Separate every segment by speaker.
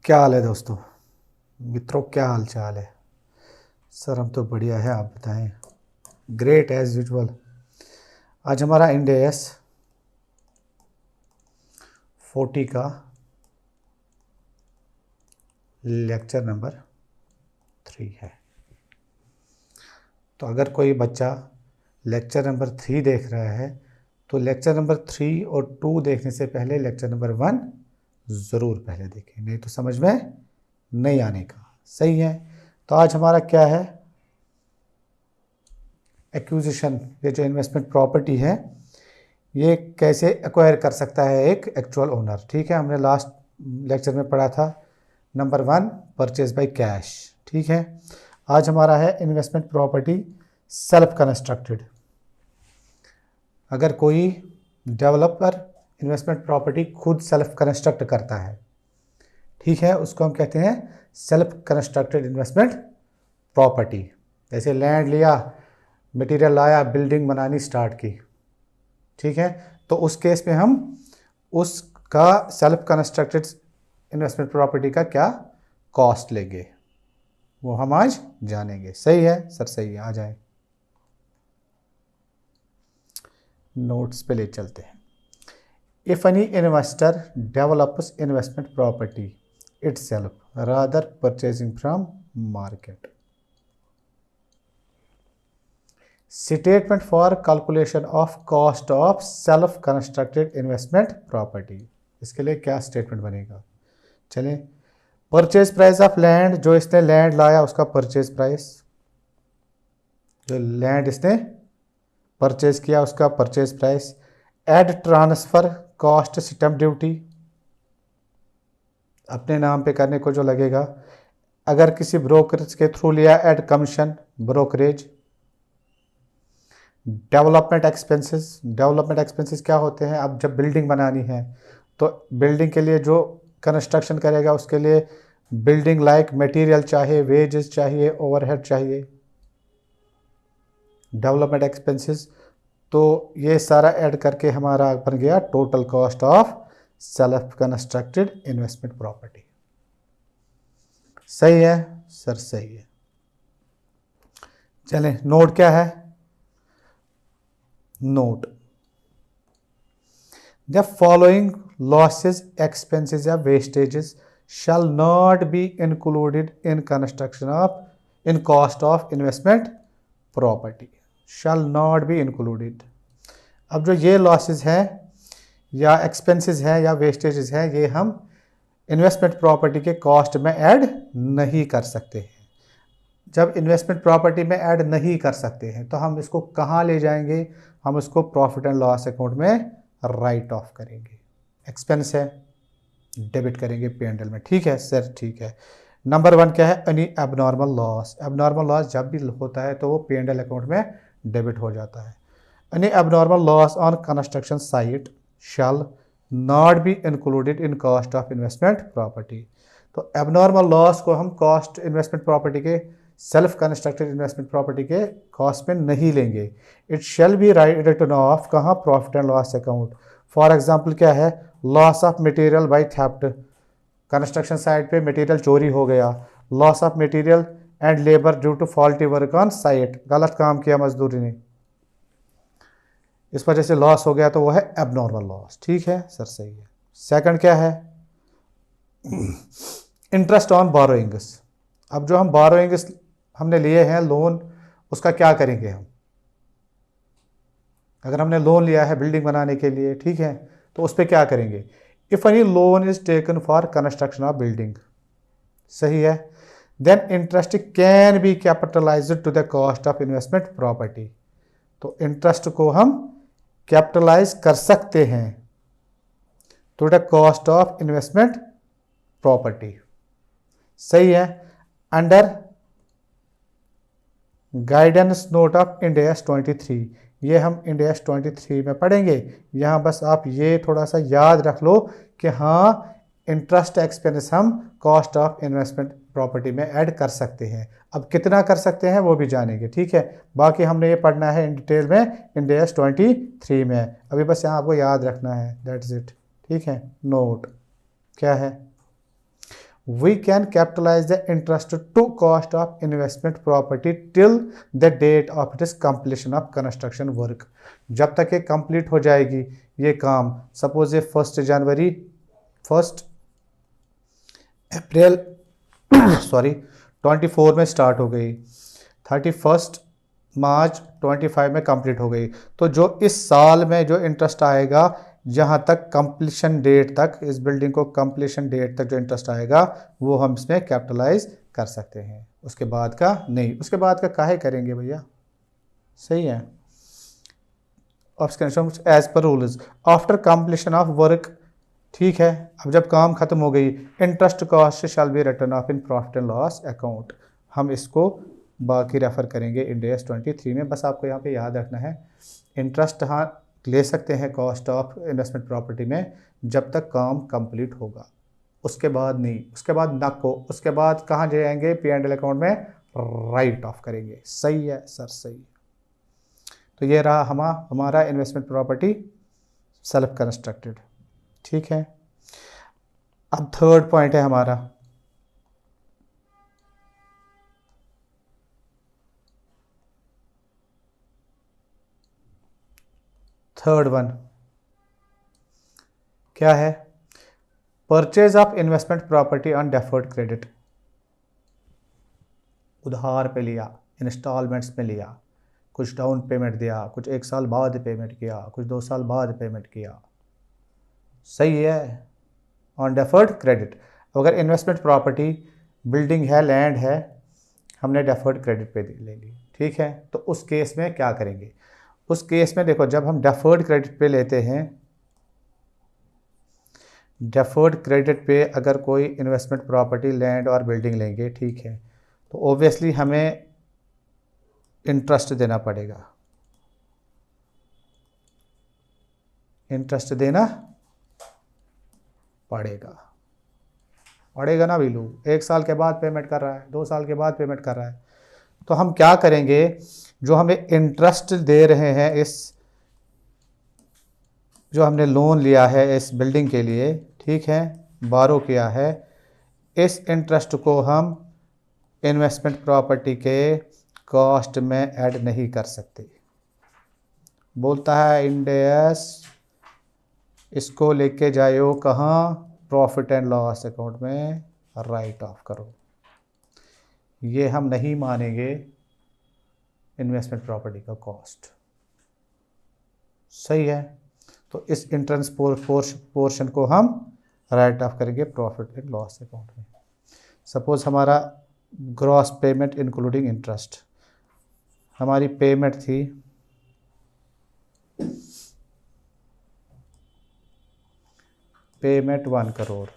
Speaker 1: क्या हाल है दोस्तों, मित्रों, क्या हाल चाल है। सर हम तो बढ़िया है, आप बताएं। Great as usual. आज हमारा इंड एस 40 का लेक्चर नंबर 3 है। तो अगर कोई बच्चा लेक्चर नंबर 3 देख रहा है तो लेक्चर नंबर 3 और 2 देखने से पहले लेक्चर नंबर 1 ज़रूर पहले देखें, नहीं तो समझ में नहीं आने का। सही है। तो आज हमारा क्या है, एक्विजिशन। ये जो इन्वेस्टमेंट प्रॉपर्टी है ये कैसे एक्वायर कर सकता है एक एक्चुअल ओनर। ठीक है, हमने लास्ट लेक्चर में पढ़ा था नंबर 1 परचेज बाय कैश। ठीक है, आज हमारा है इन्वेस्टमेंट प्रॉपर्टी सेल्फ कंस्ट्रक्टेड। अगर कोई डेवलपर इन्वेस्टमेंट प्रॉपर्टी खुद सेल्फ कंस्ट्रक्ट करता है, ठीक है, उसको हम कहते हैं सेल्फ कंस्ट्रक्टेड इन्वेस्टमेंट प्रॉपर्टी। जैसे लैंड लिया, मटेरियल लाया, बिल्डिंग बनानी स्टार्ट की, ठीक है, तो उस केस में हम उसका सेल्फ कंस्ट्रक्टेड इन्वेस्टमेंट प्रॉपर्टी का क्या कॉस्ट लेंगे वो हम आज जानेंगे। सही है सर, सही है। आ जाए नोट्स पे ले चलते हैं। If any investor develops investment property itself rather purchasing from market, statement for calculation of cost of self constructed investment property। इसके लिए क्या स्टेटमेंट बनेगा, चलें। परचेज प्राइस ऑफ लैंड, जो इसने लैंड लाया उसका परचेज प्राइस, जो लैंड इसने परचेज किया उसका purchase price. Add transfer cost stamp duty, अपने नाम पे करने को जो लगेगा। अगर किसी ब्रोकरेज के थ्रू लिया, add commission brokerage. Development expenses, development expenses क्या होते हैं, अब जब बिल्डिंग बनानी है तो बिल्डिंग के लिए जो कंस्ट्रक्शन करेगा उसके लिए बिल्डिंग लाइक मटेरियल चाहिए, वेजेस चाहिए, ओवरहेड चाहिए, डेवलपमेंट एक्सपेंसेस। तो ये सारा ऐड करके हमारा बन गया total cost of self constructed investment property. सही है सर, सही है। चलें, नोट क्या है। Note, the following losses, expenses या vestiges shall not be included in construction of in cost of investment property, shall not be included। अब जो ये लॉसेस हैं या एक्सपेंसेस हैं या वेस्टेजेस हैं ये हम इन्वेस्टमेंट प्रॉपर्टी के कॉस्ट में ऐड नहीं कर सकते हैं। जब इन्वेस्टमेंट प्रॉपर्टी में ऐड नहीं कर सकते हैं तो हम इसको कहाँ ले जाएंगे, हम इसको प्रॉफिट एंड लॉस अकाउंट में राइट ऑफ करेंगे। एक्सपेंस है, डेबिट करेंगे P&L में। ठीक है सर, ठीक है। नंबर 1 क्या है, any abnormal loss. Abnormal loss जब भी होता है तो वो P&L अकाउंट में डेबिट हो जाता है। Any abnormal loss on construction site shall not be included in cost of investment property. तो एबनॉर्मल लॉस को हम कॉस्ट इन्वेस्टमेंट प्रॉपर्टी के सेल्फ कंस्ट्रक्टेड इन्वेस्टमेंट प्रॉपर्टी के कॉस्ट में नहीं लेंगे। It shall be written off कहाँ, profit and loss account. For example क्या है, loss of material by theft, construction site पे मटेरियल चोरी हो गया। Loss of material and labour due to faulty work on site, गलत काम किया मजदूरी ने, इस वजह से लॉस हो गया, तो वो है एबनॉर्मल लॉस। ठीक है सर, सही है। सेकंड क्या है, इंटरेस्ट ऑन बोरोइंग्स। अब जो हम बोरोइंग्स हमने लिए हैं लोन, उसका क्या करेंगे हम। अगर हमने लोन लिया है बिल्डिंग बनाने के लिए, ठीक है, तो उस पर क्या करेंगे। If any loan is taken for construction of building, सही है, then interest can be capitalized to the cost of investment property. तो इंटरेस्ट को हम कैपिटलाइज कर सकते हैं to the cost of investment property. सही है, under guidance note of Ind AS 23। ये हम इंड AS 23 में पढ़ेंगे। यहाँ बस आप ये थोड़ा सा याद रख लो कि हाँ, इंटरेस्ट एक्सपेंस हम कॉस्ट ऑफ इन्वेस्टमेंट प्रॉपर्टी में ऐड कर सकते हैं। अब कितना कर सकते हैं वो भी जानेंगे। ठीक है, बाकी हमने ये पढ़ना है इन डिटेल में इंड AS 23 में। अभी बस यहाँ आपको याद रखना है, दैट्स इट। ठीक है, नोट क्या है, we can capitalize the interest to cost of investment property till the date of its completion of construction work. जब तक ये कंप्लीट हो जाएगी ये काम, सपोज ये 1 जनवरी 1 अप्रैल सॉरी 24 में स्टार्ट हो गई, 31 मार्च 25 में कंप्लीट हो गई, तो जो इस साल में जो इंटरेस्ट आएगा जहाँ तक कंप्लीशन डेट तक, इस बिल्डिंग को कंप्लीशन डेट तक जो इंटरेस्ट आएगा वो हम इसमें कैपिटलाइज कर सकते हैं, उसके बाद का नहीं। उसके बाद का काहे करेंगे भैया, सही है। Option as per rules after completion of work, ठीक है। अब जब काम खत्म हो गई, interest cost shall be written off in profit and loss account. हम इसको बाकी रेफर करेंगे इंड AS 23 में। बस आपको यहाँ पे याद रखना है, इंटरेस्ट हाँ ले सकते हैं कॉस्ट ऑफ इन्वेस्टमेंट प्रॉपर्टी में जब तक काम कंप्लीट होगा, उसके बाद नहीं, उसके बाद ना को, उसके बाद कहाँ जाएंगे, P&L अकाउंट में राइट ऑफ करेंगे। सही है सर, सही। तो ये रहा हमारा इन्वेस्टमेंट प्रॉपर्टी सेल्फ कंस्ट्रक्टेड, ठीक है। अब थर्ड पॉइंट है हमारा, थर्ड वन क्या है, purchase of investment property on deferred credit. उधार पे लिया, इंस्टॉलमेंट्स में लिया, कुछ डाउन पेमेंट दिया, कुछ 1 साल बाद पेमेंट किया, कुछ 2 साल बाद पेमेंट किया, सही है, ऑन डेफर्ड क्रेडिट। अगर इन्वेस्टमेंट प्रॉपर्टी बिल्डिंग है, लैंड है, हमने डेफर्ड क्रेडिट पे ले ली, ठीक है, तो उस केस में क्या करेंगे। उस केस में देखो, जब हम डेफर्ड क्रेडिट पे लेते हैं, डेफर्ड क्रेडिट पे अगर कोई इन्वेस्टमेंट प्रॉपर्टी लैंड और बिल्डिंग लेंगे, ठीक है, तो ऑब्वियसली हमें इंटरेस्ट देना पड़ेगा, इंटरेस्ट देना पड़ेगा ना बिल्लू। 1 साल के बाद पेमेंट कर रहा है, 2 साल के बाद पेमेंट कर रहा है, तो हम क्या करेंगे, जो हमें इंटरेस्ट दे रहे हैं, इस जो हमने लोन लिया है इस बिल्डिंग के लिए, ठीक है, बारो किया है, इस इंटरेस्ट को हम इन्वेस्टमेंट प्रॉपर्टी के कॉस्ट में ऐड नहीं कर सकते। बोलता है इंड AS इसको लेके जाओ कहाँ, प्रॉफिट एंड लॉस अकाउंट में राइट ऑफ करो। ये हम नहीं मानेंगे इन्वेस्टमेंट प्रॉपर्टी का कॉस्ट, सही है। तो इस इंट्रेंस पोर्शन को हम राइट ऑफ करेंगे प्रॉफिट एंड लॉस अकाउंट में। सपोज हमारा ग्रॉस पेमेंट इंक्लूडिंग इंटरेस्ट, हमारी पेमेंट थी पेमेंट 1 करोड़,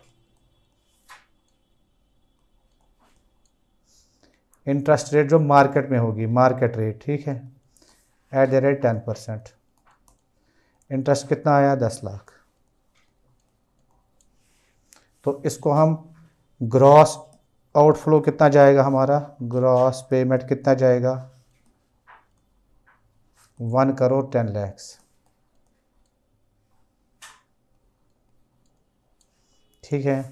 Speaker 1: इंटरेस्ट रेट जो मार्केट में होगी, मार्केट रेट, ठीक है, एट द रेट 10%, इंटरेस्ट कितना आया 10 लाख। तो इसको हम ग्रॉस आउटफ्लो कितना जाएगा, हमारा ग्रॉस पेमेंट कितना जाएगा, 1 करोड़ 10 लाख। ठीक है,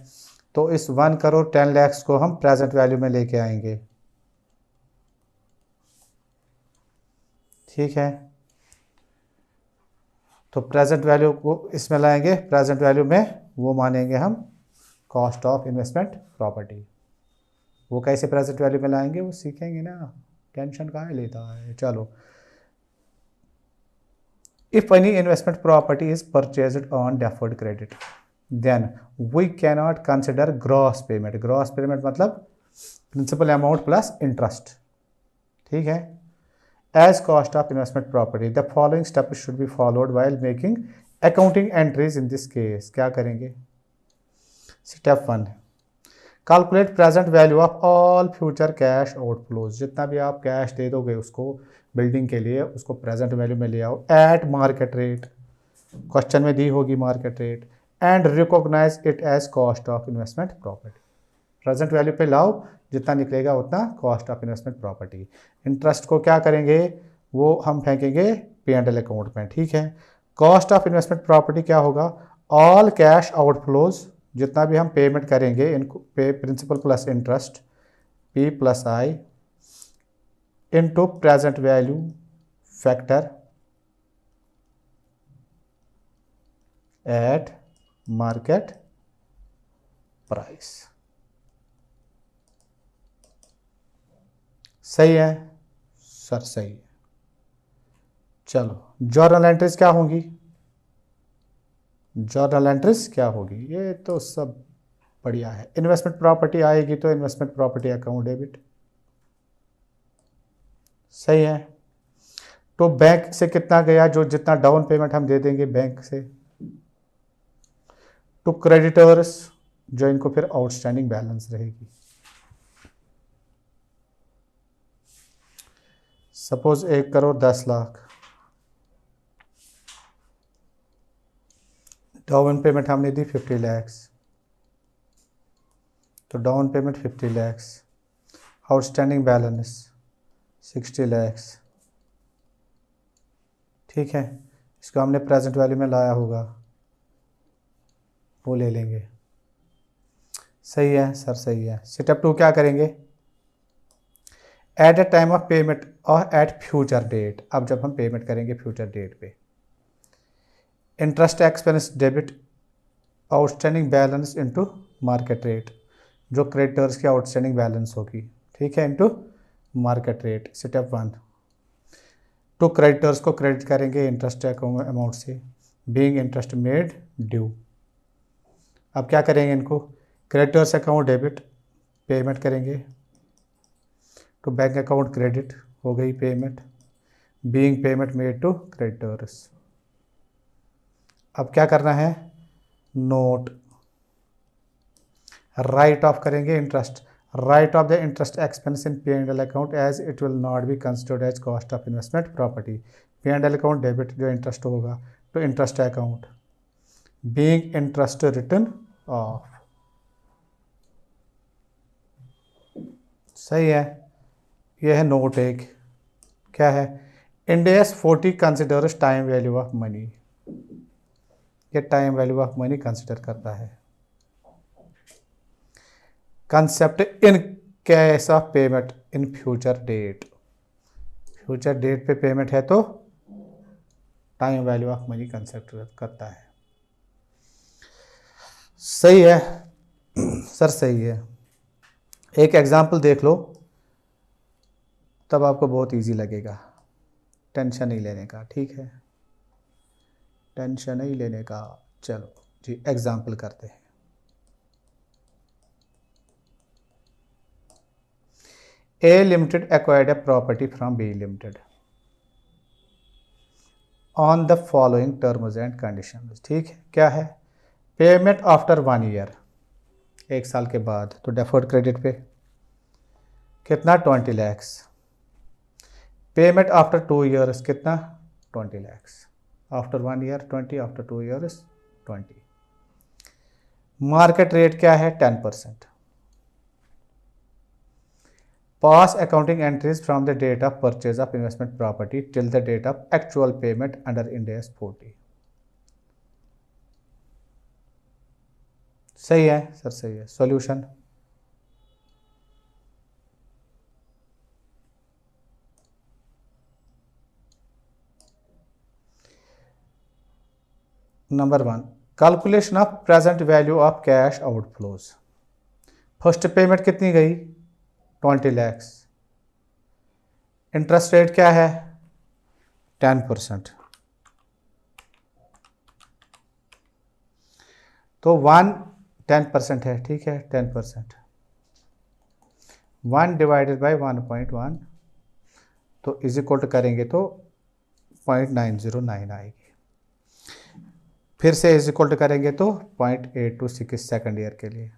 Speaker 1: तो इस 1 करोड़ 10 लाख को हम प्रेजेंट वैल्यू में लेके आएंगे, ठीक है। तो प्रेजेंट वैल्यू को इसमें लाएंगे, प्रेजेंट वैल्यू में वो मानेंगे हम कॉस्ट ऑफ इन्वेस्टमेंट प्रॉपर्टी। वो कैसे प्रेजेंट वैल्यू में लाएंगे वो सीखेंगे ना, टेंशन कहाँ लेता है। चलो, if any investment property is purchased on deferred credit then we cannot consider gross payment. Gross payment मतलब प्रिंसिपल अमाउंट प्लस इंटरेस्ट, ठीक है, as cost of investment property. The following step should be followed while making accounting entries in this case. क्या करेंगे, step 1, calculate present value of all future cash outflows. जितना भी आप cash दे दोगे उसको building के लिए, उसको प्रेजेंट वैल्यू में ले आओ एट मार्केट रेट, क्वेश्चन में दी होगी market rate, and recognize it as cost of investment property. Present value पे लाओ, जितना निकलेगा उतना cost of investment property. Interest को क्या करेंगे, वो हम फेंकेंगे P&L अकाउंट में, ठीक है। कॉस्ट ऑफ इन्वेस्टमेंट प्रॉपर्टी क्या होगा, ऑल कैश आउटफ्लोज जितना भी हम पेमेंट करेंगे इनको पे principal plus interest P plus I into present value factor at market price. सही है सर? सही है। चलो जर्नल एंट्रीज क्या होंगी? जर्नल एंट्रीज क्या होगी? ये तो सब बढ़िया है। इन्वेस्टमेंट प्रॉपर्टी आएगी तो इन्वेस्टमेंट प्रॉपर्टी अकाउंट डेबिट। सही है। तो बैंक से कितना गया, जो जितना डाउन पेमेंट हम दे देंगे बैंक से, टू क्रेडिटर्स जो इनको फिर आउटस्टैंडिंग बैलेंस रहेगी। सपोज 1,10,00,000 डाउन पेमेंट हमने दी 50 lakhs, तो down payment 50 lakhs, outstanding balance 60 lakhs। ठीक है, इसको हमने प्रेजेंट वैल्यू में लाया होगा, वो ले लेंगे। सही है सर? सही है। स्टेप 2 क्या करेंगे? At the time of payment और एट फ्यूचर डेट। अब जब हम पेमेंट करेंगे फ्यूचर डेट पे, interest expense debit outstanding balance into market rate, जो क्रेडिटर्स की आउटस्टैंडिंग बैलेंस होगी, ठीक है, into market rate. Step 1, to creditors को क्रेडिट करेंगे इंटरेस्ट अमाउंट से, बीइंग इंटरेस्ट मेड ड्यू। अब क्या करेंगे? इनको क्रेडिटर्स अकाउंट डेबिट पेमेंट करेंगे, तो बैंक अकाउंट क्रेडिट हो गई payment, being payment made to creditors. अब क्या करना है? नोट राइट ऑफ करेंगे interest, write off the interest expense in P&L account as it will not be considered as cost of investment property. P&L account debit जो interest होगा तो interest account, being interest written off. सही है। यह है note एक। क्या है? Ind AS 40 considers time value of money. ये time value of money consider करता है। Concept in case of payment in future date, future date पे पेमेंट है तो time value of money concept करता है। सही है सर? सही है। एक एग्जांपल देख लो, तब आपको बहुत इजी लगेगा। टेंशन नहीं लेने का, ठीक है, टेंशन नहीं लेने का। चलो जी एग्जांपल करते हैं। A Limited acquired a property from B Limited on the following terms and conditions। ठीक है, क्या है? पेमेंट आफ्टर 1 ईयर, 1 साल के बाद, तो डेफर्ड क्रेडिट पे कितना? 20 lakhs। पेमेंट आफ्टर 2 ईयर्स कितना? 20 lakhs। After 1 year 20, after 2 years 20। Market rate क्या है? 10%। Pass accounting entries from the date of purchase of investment property till the date of actual payment under Ind AS 40। सही है sir? सही है। Solution, number 1, calculation of present value of cash outflows. First payment कितनी गई? 20 lakhs। Interest rate क्या है? 10%। तो 1 10% है, ठीक है, 10%। 1 डिवाइडेड बाई 1.1 तो इज इक्वल टू करेंगे तो 0.909 आएगी। फिर से इज इक्वल टू करेंगे तो 0.826 सेकेंड ईयर के लिए,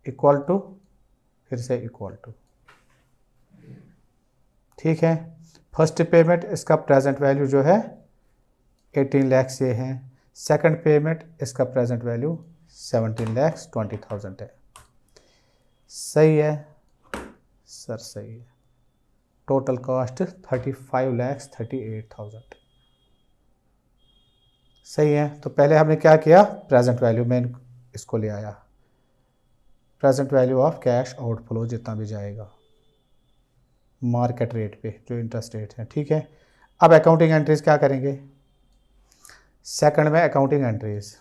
Speaker 1: इक्वल टू, फिर से इक्वल टू। ठीक है, फर्स्ट पेमेंट इसका प्रेजेंट वैल्यू जो है 18 lakhs ये है। सेकंड पेमेंट इसका प्रेजेंट वैल्यू 17,20,000 है। सही है सर? सही है। Total cost 35,38,000। सही है। तो पहले हमने क्या किया, प्रेजेंट वैल्यू में इसको ले आया, present value of cash outflow जितना भी जाएगा मार्केट रेट पे जो इंटरेस्ट रेट है, ठीक है। अब अकाउंटिंग एंट्रीज क्या करेंगे, सेकंड में अकाउंटिंग एंट्रीज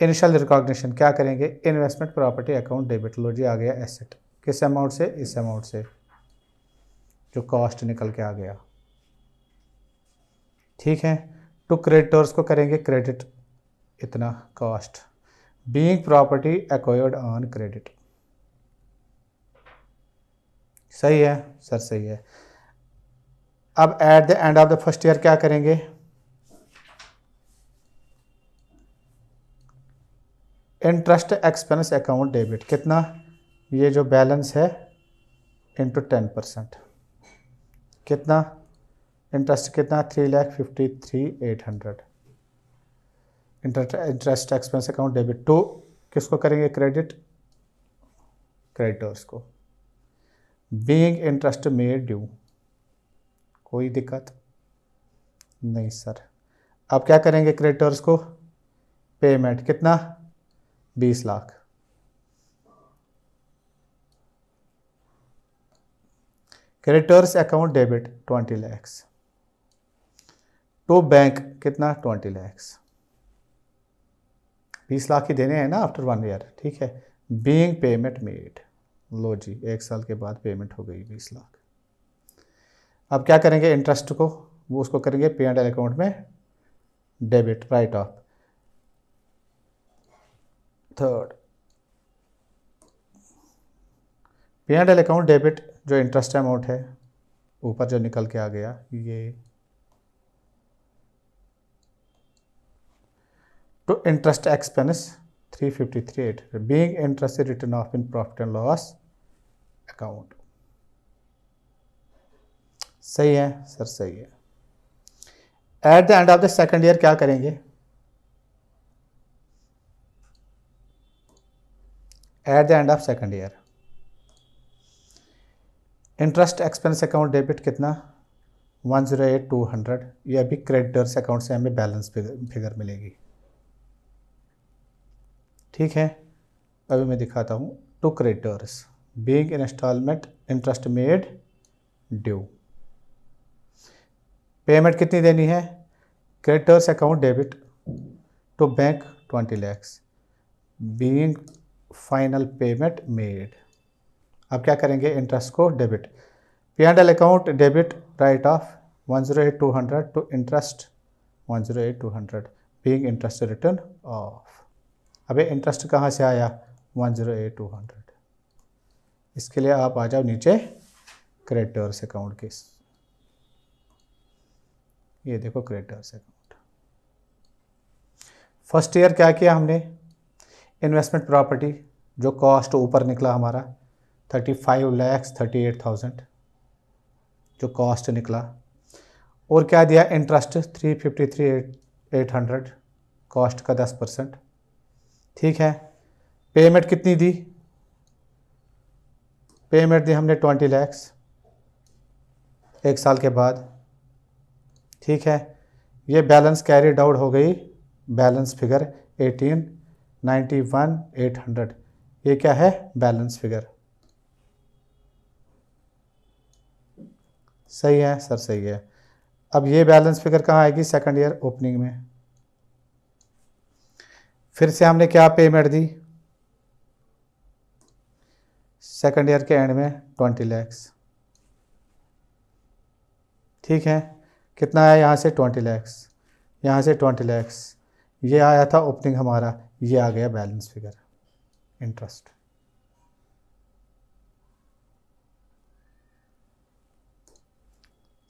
Speaker 1: इनिशियल रिकॉग्निशन क्या करेंगे, इन्वेस्टमेंट प्रॉपर्टी अकाउंट डेबिट, लो जी आ गया एसेट, किस अमाउंट से, इस अमाउंट से जो कॉस्ट निकल के आ गया, ठीक है। टू क्रेडिटर्स को करेंगे क्रेडिट, इतना cost, being property acquired on credit. सही है सर, सही है। अब eight the end of the first year क्या करेंगे, इंटरेस्ट एक्सपेंस अकाउंट डेबिट, कितना, ये जो बैलेंस है इंटू 10%, कितना इंटरेस्ट, कितना 3,53,800, interest expense account debit to किसको करेंगे क्रेडिट, क्रेडिटर्स को, बीइंग इंटरेस्ट मेड ड्यू, कोई दिक्कत नहीं सर। अब क्या करेंगे क्रेडिटर्स को, पेमेंट कितना 20 lakh, creditors account debit 20 lakhs, to bank कितना 20 लैक्स, 20 लाख ही देने हैं ना आफ्टर 1 ईयर, ठीक है। बीइंग पेमेंट मेड, लो जी 1 साल के बाद पेमेंट हो गई 20 लाख। अब क्या करेंगे इंटरेस्ट को, वो उसको करेंगे P&L अकाउंट में debit, write off. Third P&L account debit जो इंटरेस्ट अमाउंट है ऊपर जो निकल के आ गया, ये to interest expense 353,800 being interest written off in profit and loss account. सही है सर, सही है। At the end of the second year क्या करेंगे, at the end of second year interest expense account debit कितना 108,200, ये अभी क्रेडिटर्स अकाउंट से हमें बैलेंस फिगर मिलेगी, ठीक है। अभी मैं दिखाता हूँ, to creditors being installment interest made due, payment कितनी देनी है, creditors account debit to bank 20 lakhs, being final payment made. अब क्या करेंगे इंटरेस्ट को debit, P&L account debit write off 108,200 to interest 108,200 being interest written off. अबे इंटरेस्ट कहाँ से आया 108,200, इसके लिए आप आ जाओ नीचे क्रेडिटर्स अकाउंट के, ये देखो क्रेडिटर्स अकाउंट। फर्स्ट ईयर क्या किया हमने, इन्वेस्टमेंट प्रॉपर्टी जो कॉस्ट ऊपर निकला हमारा 35,38,000 जो कॉस्ट निकला, और क्या दिया इंटरेस्ट 353,800 कॉस्ट का 10%, ठीक है। पेमेंट कितनी दी, पेमेंट दी हमने 20 लैक्स 1 साल के बाद, ठीक है। ये बैलेंस कैरिड आउट हो गई, बैलेंस फिगर 18,91,800, ये क्या है बैलेंस फिगर। सही है सर, सही है। अब ये बैलेंस फिगर कहाँ आएगी, सेकंड ईयर ओपनिंग में, फिर से हमने क्या पेमेंट दी सेकंड ईयर के एंड में 20 लैक्स, ठीक है। कितना आया यहाँ से 20 लैक्स, यहाँ से 20 लैक्स, ये आया था ओपनिंग हमारा, ये आ गया बैलेंस फिगर इंटरेस्ट।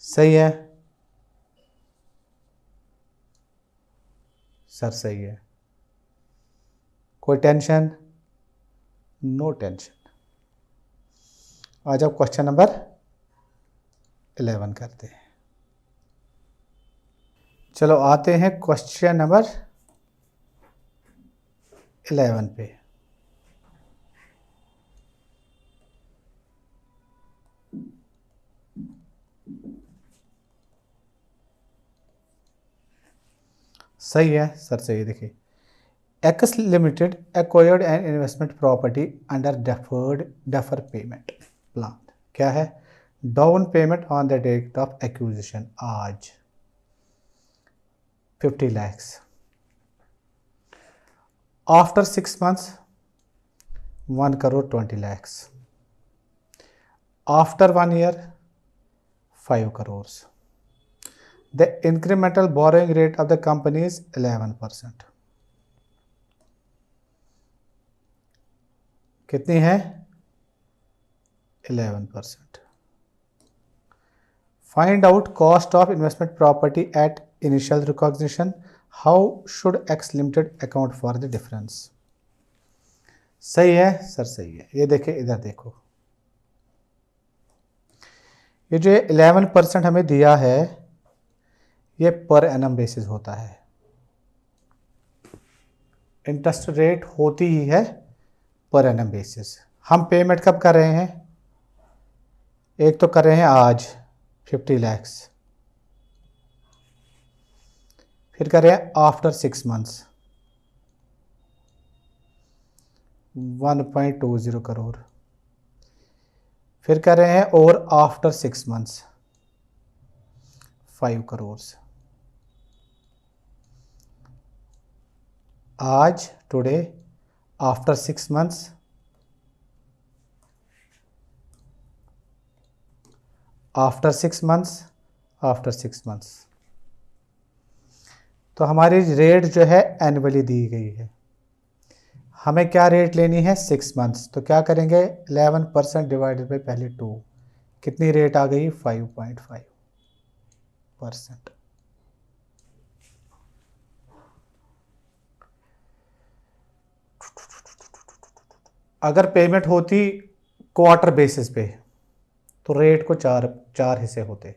Speaker 1: सही है सर, सही है। कोई टेंशन, नो टेंशन। आ जाओ क्वेश्चन नंबर 11 करते हैं। चलो आते हैं क्वेश्चन नंबर 11 पे। सही है सर, सही है। देखिए, X limited acquired an investment property under defer payment plan. क्या है? Down payment on the date of acquisition आज 50 lakhs। After 6 months 1 crore 20 lakhs। After 1 year 5 crores। The incremental borrowing rate of the company is 11%। कितनी है? 11%। Find out cost of investment property at initial recognition. How should X Limited account for the difference? सही है sir, सही है। ये देखिए, इधर देखो, ये जो 11% हमें दिया है ये पर एनम बेसिस होता है। इंटरेस्ट रेट होती ही है पर एनम बेसिस। हम पेमेंट कब कर रहे हैं? एक तो कर रहे हैं आज 50 lakhs, फिर कर रहे हैं आफ्टर 6 months 1.20 करोड़, फिर कर रहे हैं और आफ्टर 6 months 5 करोड़। आज today after 6 months after 6 months after 6 months। तो हमारी रेट जो है एनुअली दी गई है, हमें क्या रेट लेनी है? 6 months। तो क्या करेंगे? 11% डिवाइडेड बाई पहले 2, कितनी रेट आ गई? 5.5%। अगर पेमेंट होती क्वार्टर बेसिस पे तो रेट को चार हिस्से होते,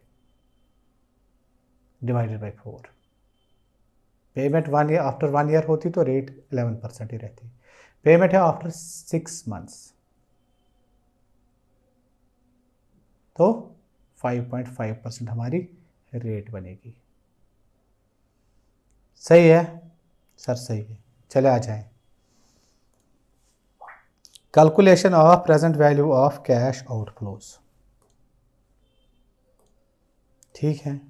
Speaker 1: divided by 4। Payment 1 year after 1 year होती तो रेट 11% ही रहती। पेमेंट है आफ्टर 6 months तो 5.5% हमारी रेट बनेगी। सही है सर, सही है। चले आ जाएं, calculation of present value of cash outflows. ठीक है,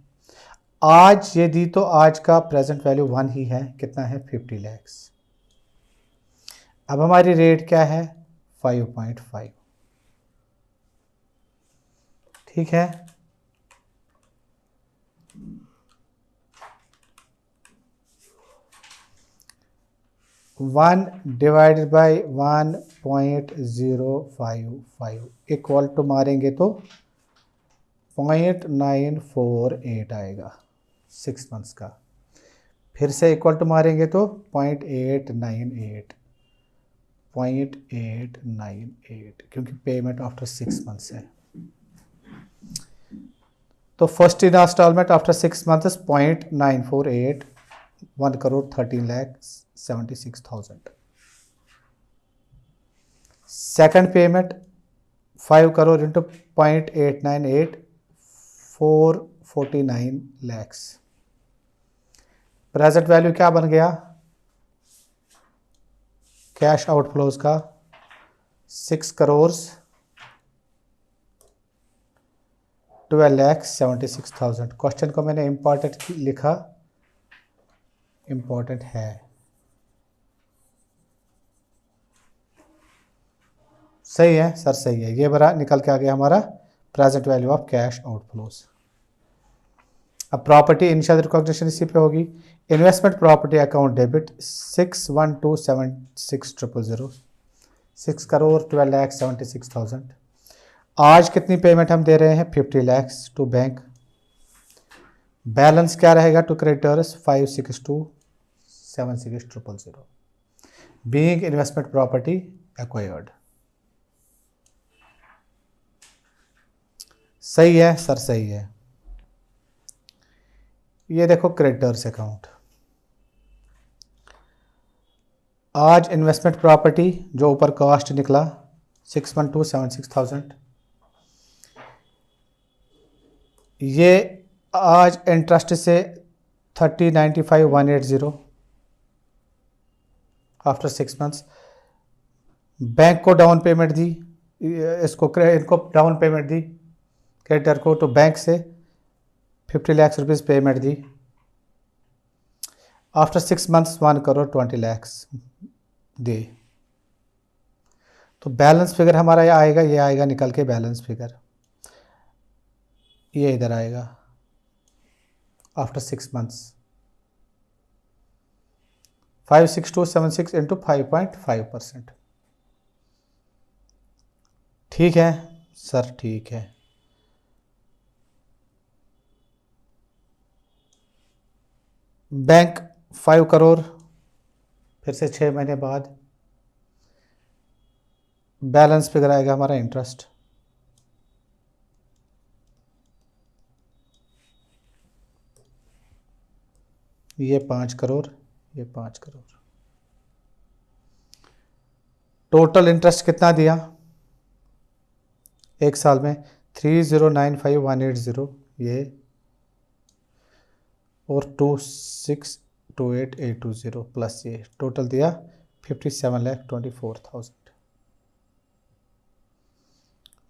Speaker 1: आज ये दी तो आज का प्रेजेंट वैल्यू 1 ही है, कितना है? 50 lakhs। अब हमारी रेट क्या है? 5.5। ठीक है, one divided by 1.055 equal to मारेंगे तो 0.948 आएगा 6 months का। फिर से इक्वल टू मारेंगे तो 0.898 क्योंकि पेमेंट आफ्टर 6 months है। तो first installment after 6 months 0.948, 1 crore 13,76,000। Second payment 5 crore into 0.898, 449 lakhs। Present value क्या बन गया कैश आउटफ्लोज का? 6 crore 12,76,000। क्वेश्चन को मैंने इंपॉर्टेंट लिखा, इंपॉर्टेंट है। सही है सर, सही है। ये बड़ा निकल के आ गया हमारा present value of cash outflows. अब प्रॉपर्टी इनिशियल रिकॉग्निशन इसी पे होगी। Investment property account debit 61276,000, 6 crore 12,76,000। आज कितनी पेमेंट हम दे रहे हैं? 50 lakhs टू बैंक। बैलेंस क्या रहेगा to creditors? 562,76,000 being investment property acquired. सही है सर, सही है। ये देखो क्रेडिटर्स अकाउंट, आज इन्वेस्टमेंट प्रॉपर्टी जो ऊपर कॉस्ट निकला 612,76,000, ये आज इंटरेस्ट से 30,95,180 आफ्टर 6 मंथ्स। बैंक को डाउन पेमेंट दी, इनको डाउन पेमेंट दी क्रेडिटर को, तो बैंक से 50 लाख रुपीज़ पेमेंट दी। आफ्टर 6 मंथ्स 1,20,00,000 दे। तो बैलेंस फिगर हमारा ये आएगा निकल के बैलेंस फिगर, ये इधर आएगा आफ्टर 6 मंथ्स 56276 इंटू 5.5%। ठीक है सर, ठीक है। बैंक 5 करोड़, फिर से 6 महीने बाद बैलेंस फिगर आएगा हमारा इंटरेस्ट, ये 5 करोड़, ये 5 करोड़। टोटल इंटरेस्ट कितना दिया एक साल में? 30,95,180 ये, और 26,28,820 प्लस ये, टोटल दिया 57,24,000।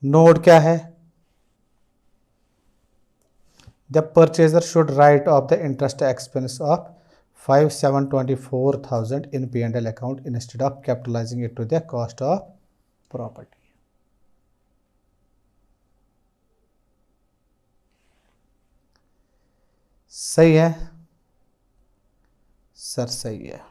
Speaker 1: नोट क्या है? The purchaser should write off the interest expense of 5,724,000 in P&L account instead of capitalizing it to the cost of property. सही है सर, सही है।